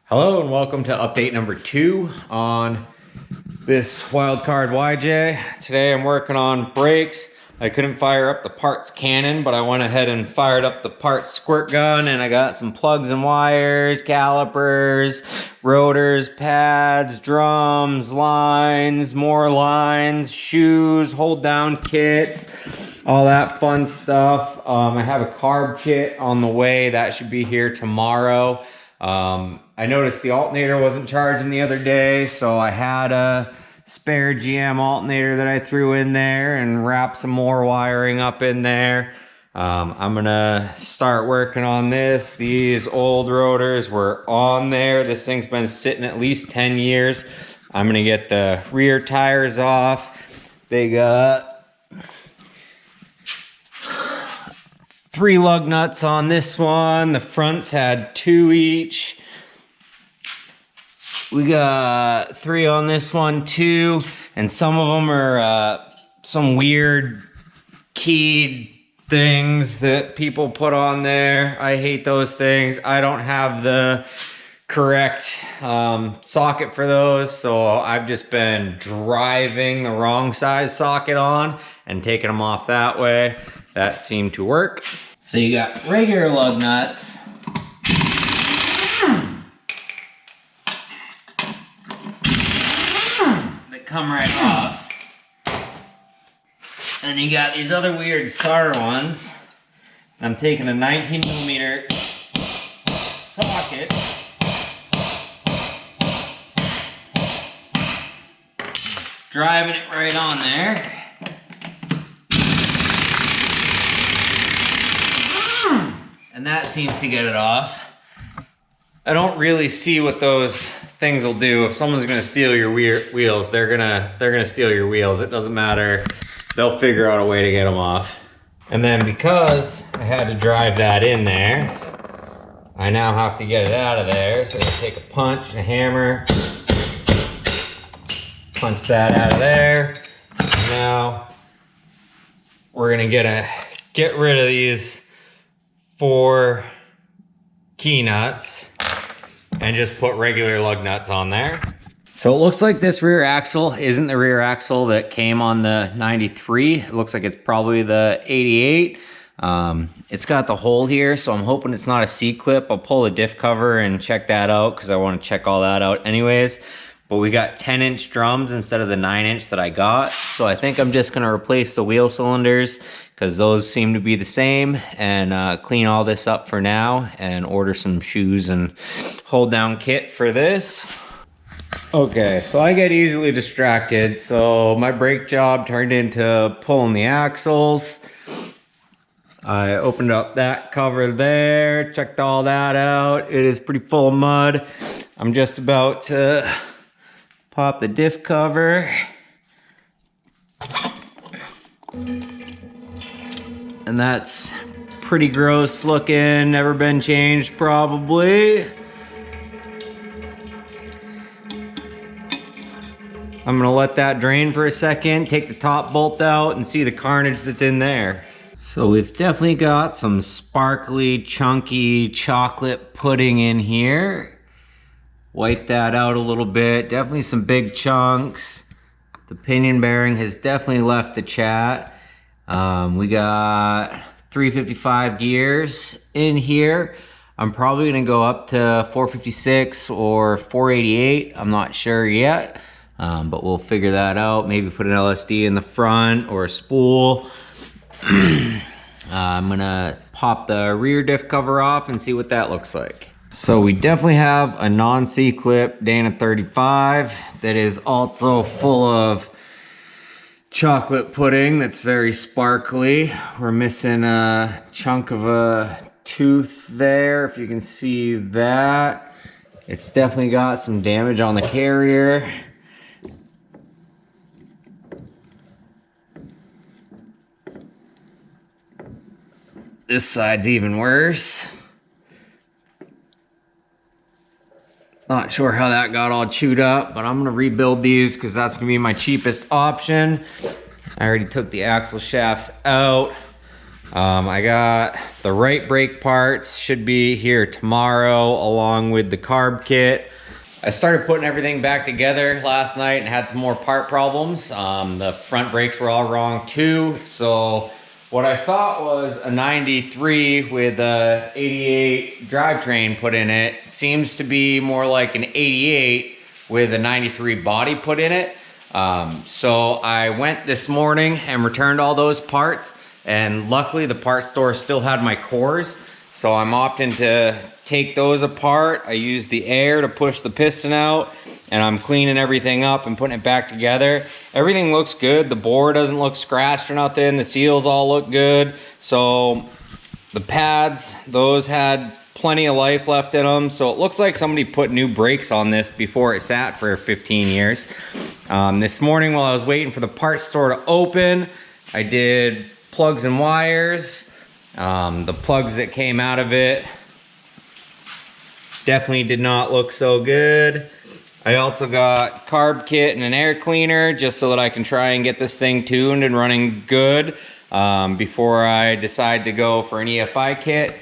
Hello and welcome to update number 2 on this Wildcard YJ. Today I'm working on brakes. I couldn't fire up the parts cannon, but I went ahead and fired up the parts squirt gun, and I got some plugs and wires, calipers, rotors, pads, drums, lines, more lines, shoes, hold down kits, all that fun stuff. I have a carb kit on the way. That should be here tomorrow. I noticed the alternator wasn't charging the other day, so I had a spare GM alternator that I threw in there and wrapped some more wiring up in there. I'm gonna start working on this. These old rotors were on there. This thing's been sitting at least 10 years. I'm gonna get the rear tires off. They got 3 lug nuts on this one. The fronts had 2 each. We got 3 on this one too, and some of them are some weird keyed things that people put on there. I hate those things. I don't have the correct socket for those, so I've just been driving the wrong size socket on and taking them off that way. That seemed to work. So you got regular lug nuts. That come right off. And you got these other weird solder ones. I'm taking a 19mm socket. Driving it right on there. And that seems to get it off. I don't really see what those things will do. If someone's gonna steal your wheels, they're gonna steal your wheels. It doesn't matter. They'll figure out a way to get them off. And then because I had to drive that in there, I now have to get it out of there. So I take a punch and a hammer, punch that out of there. And now we're gonna get rid of these 4 key nuts and just put regular lug nuts on there. So it looks like this rear axle isn't the rear axle that came on the 93. It looks like it's probably the 88. It's got the hole here, so I'm hoping it's not a C-clip. I'll pull the diff cover and check that out because I want to check all that out anyways. But we got 10-inch drums instead of the 9-inch that I got. So I think I'm just gonna replace the wheel cylinders because those seem to be the same, and clean all this up for now and order some shoes and hold down kit for this. Okay, so I get easily distracted. So my brake job turned into pulling the axles. I opened up that cover there, checked all that out. It is pretty full of mud. I'm just about to pop the diff cover. And that's pretty gross looking, never been changed probably. I'm gonna let that drain for a second, take the top bolt out and see the carnage that's in there. So we've definitely got some sparkly, chunky chocolate pudding in here. Wipe that out a little bit, definitely some big chunks. The pinion bearing has definitely left the chat. We got 355 gears in here. I'm probably gonna go up to 456 or 488. I'm not sure yet, but we'll figure that out. Maybe put an LSD in the front or a spool. I'm gonna pop the rear diff cover off and see what that looks like. So we definitely have a non-C-clip Dana 35 that is also full of chocolate pudding that's very sparkly. We're missing a chunk of a tooth there, if you can see that. It's definitely got some damage on the carrier. This side's even worse. Not sure how that got all chewed up, but I'm gonna rebuild these because that's gonna be my cheapest option. I already took the axle shafts out. I got the right brake parts, should be here tomorrow, along with the carb kit. I started putting everything back together last night and had some more part problems. The front brakes were all wrong too. So what I thought was a 93 with a 88 drivetrain put in it seems to be more like an 88 with a 93 body put in it. So I went this morning and returned all those parts, and luckily the parts store still had my cores. So I'm opting to take those apart. I use the air to push the piston out, and I'm cleaning everything up and putting it back together. Everything looks good. The bore doesn't look scratched or nothing. The seals all look good. So the pads, those had plenty of life left in them. So it looks like somebody put new brakes on this before it sat for 15 years. This morning while I was waiting for the parts store to open, I did plugs and wires. The plugs that came out of it definitely did not look so good. I also got carb kit and an air cleaner just so that I can try and get this thing tuned and running good before I decide to go for an EFI kit.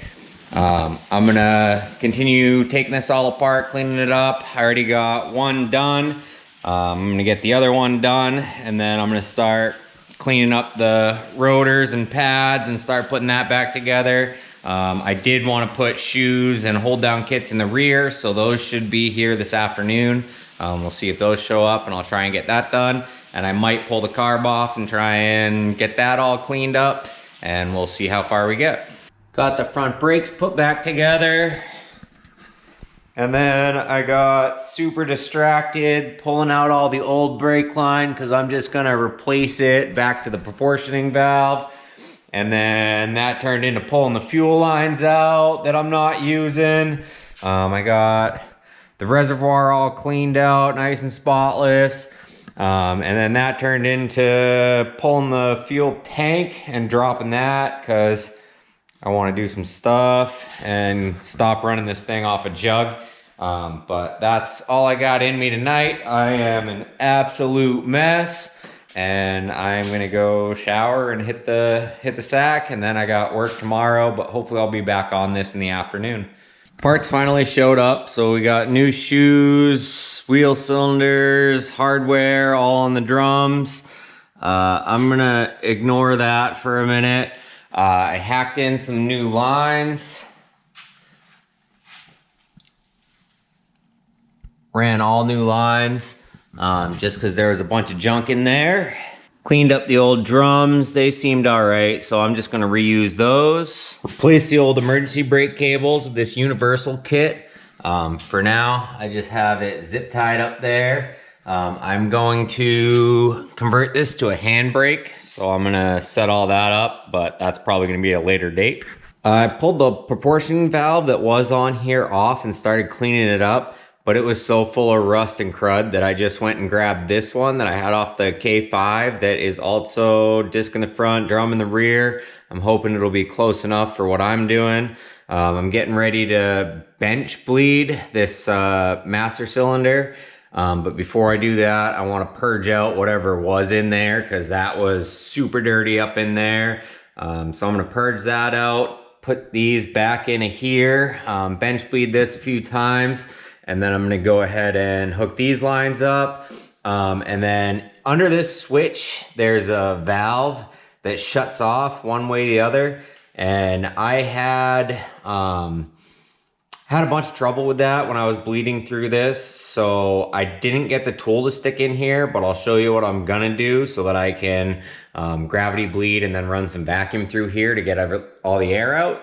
I'm gonna continue taking this all apart, cleaning it up. I already got one done. I'm gonna get the other one done, and then I'm gonna start cleaning up the rotors and pads and start putting that back together. I did want to put shoes and hold down kits in the rear, so those should be here this afternoon. We'll see if those show up, and I'll try and get that done. And I might pull the carb off and try and get that all cleaned up, and we'll see how far we get. Got the front brakes put back together. And then I got super distracted pulling out all the old brake line because I'm just gonna replace it back to the proportioning valve. And then that turned into pulling the fuel lines out that I'm not using. I got the reservoir all cleaned out, nice and spotless. And then that turned into pulling the fuel tank and dropping that because I want to do some stuff and stop running this thing off a jug. But that's all I got in me tonight. I am an absolute mess, and I'm gonna go shower and hit the sack, and then I got work tomorrow, but hopefully I'll be back on this in the afternoon. Parts finally showed up, so we got new shoes, wheel cylinders, hardware, all on the drums. I'm gonna ignore that for a minute. I hacked in some new lines. Ran all new lines just because there was a bunch of junk in there. Cleaned up the old drums. They seemed all right, so I'm just gonna reuse those. Replace the old emergency brake cables with this universal kit. For now, I just have it zip tied up there. I'm going to convert this to a handbrake, so I'm gonna set all that up, but that's probably gonna be a later date. I pulled the proportioning valve that was on here off and started cleaning it up, but it was so full of rust and crud that I just went and grabbed this one that I had off the K5 that is also disc in the front, drum in the rear. I'm hoping it'll be close enough for what I'm doing. I'm getting ready to bench bleed this master cylinder. But before I do that, I want to purge out whatever was in there because that was super dirty up in there. So I'm going to purge that out, put these back into here, bench bleed this a few times, and then I'm going to go ahead and hook these lines up. And then under this switch, there's a valve that shuts off one way or the other. And I had a bunch of trouble with that when I was bleeding through this, so I didn't get the tool to stick in here, but I'll show you what I'm gonna do so that I can gravity bleed and then run some vacuum through here to get all the air out.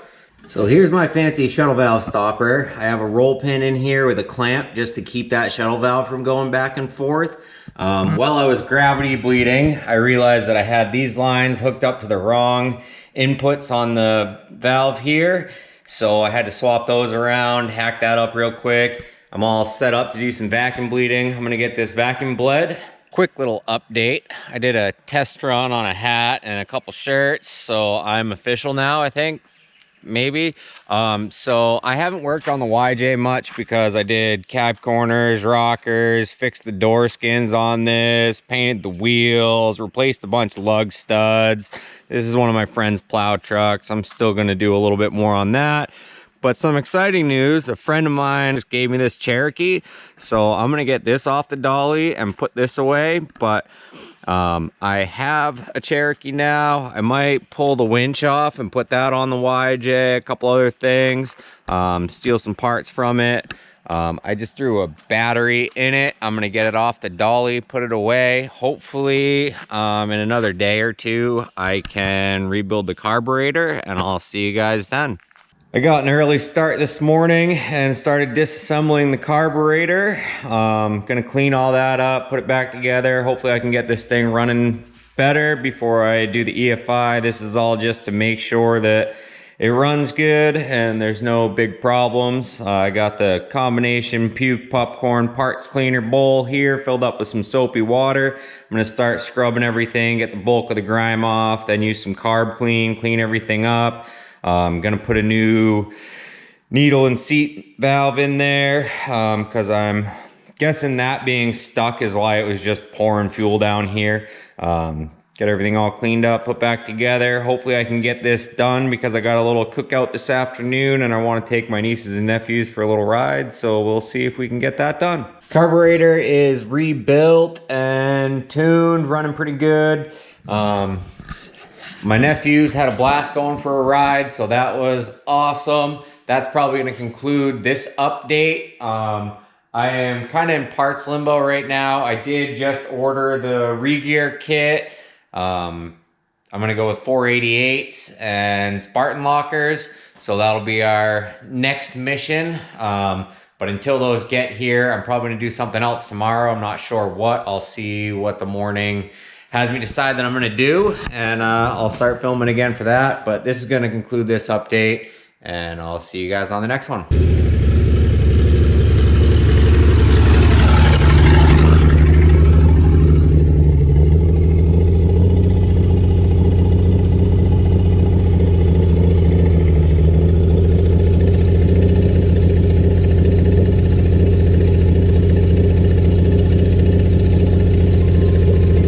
So here's my fancy shuttle valve stopper. I have a roll pin in here with a clamp just to keep that shuttle valve from going back and forth. While I was gravity bleeding, I realized that I had these lines hooked up to the wrong inputs on the valve here. So I had to swap those around, hack that up real quick. I'm all set up to do some vacuum bleeding. I'm gonna get this vacuum bled. Quick little update. I did a test run on a hat and a couple shirts, so I'm official now, I think. maybe. So I haven't worked on the YJ much because I did cab corners, rockers, fixed the door skins on this, painted the wheels, replaced a bunch of lug studs. This is one of my friend's plow trucks. I'm still gonna do a little bit more on that. But some exciting news, a friend of mine just gave me this Cherokee. So I'm gonna get this off the dolly and put this away. But I have a Cherokee now. I might pull the winch off and put that on the YJ, a couple other things, steal some parts from it. I just threw a battery in it. I'm gonna get it off the dolly, put it away. Hopefully in another day or two, I can rebuild the carburetor, and I'll see you guys then. I got an early start this morning and started disassembling the carburetor. Gonna clean all that up, put it back together. Hopefully I can get this thing running better before I do the EFI. This is all just to make sure that it runs good and there's no big problems. I got the combination puke popcorn parts cleaner bowl here filled up with some soapy water. I'm gonna start scrubbing everything, get the bulk of the grime off, then use some carb clean everything up. I'm gonna put a new needle and seat valve in there because I'm guessing that being stuck is why it was just pouring fuel down here. Get everything all cleaned up, put back together. Hopefully I can get this done because I got a little cookout this afternoon and I want to take my nieces and nephews for a little ride. So we'll see if we can get that done. Carburetor is rebuilt and tuned, running pretty good. My nephews had a blast going for a ride, so that was awesome. That's probably gonna conclude this update. I am kind of in parts limbo right now. I did just order the regear kit. I'm gonna go with 488s and Spartan lockers, so that'll be our next mission. But until those get here, I'm probably gonna do something else tomorrow. I'm not sure what. I'll see what the morning has me decide that I'm gonna do, and I'll start filming again for that. But this is gonna conclude this update, and I'll see you guys on the next one.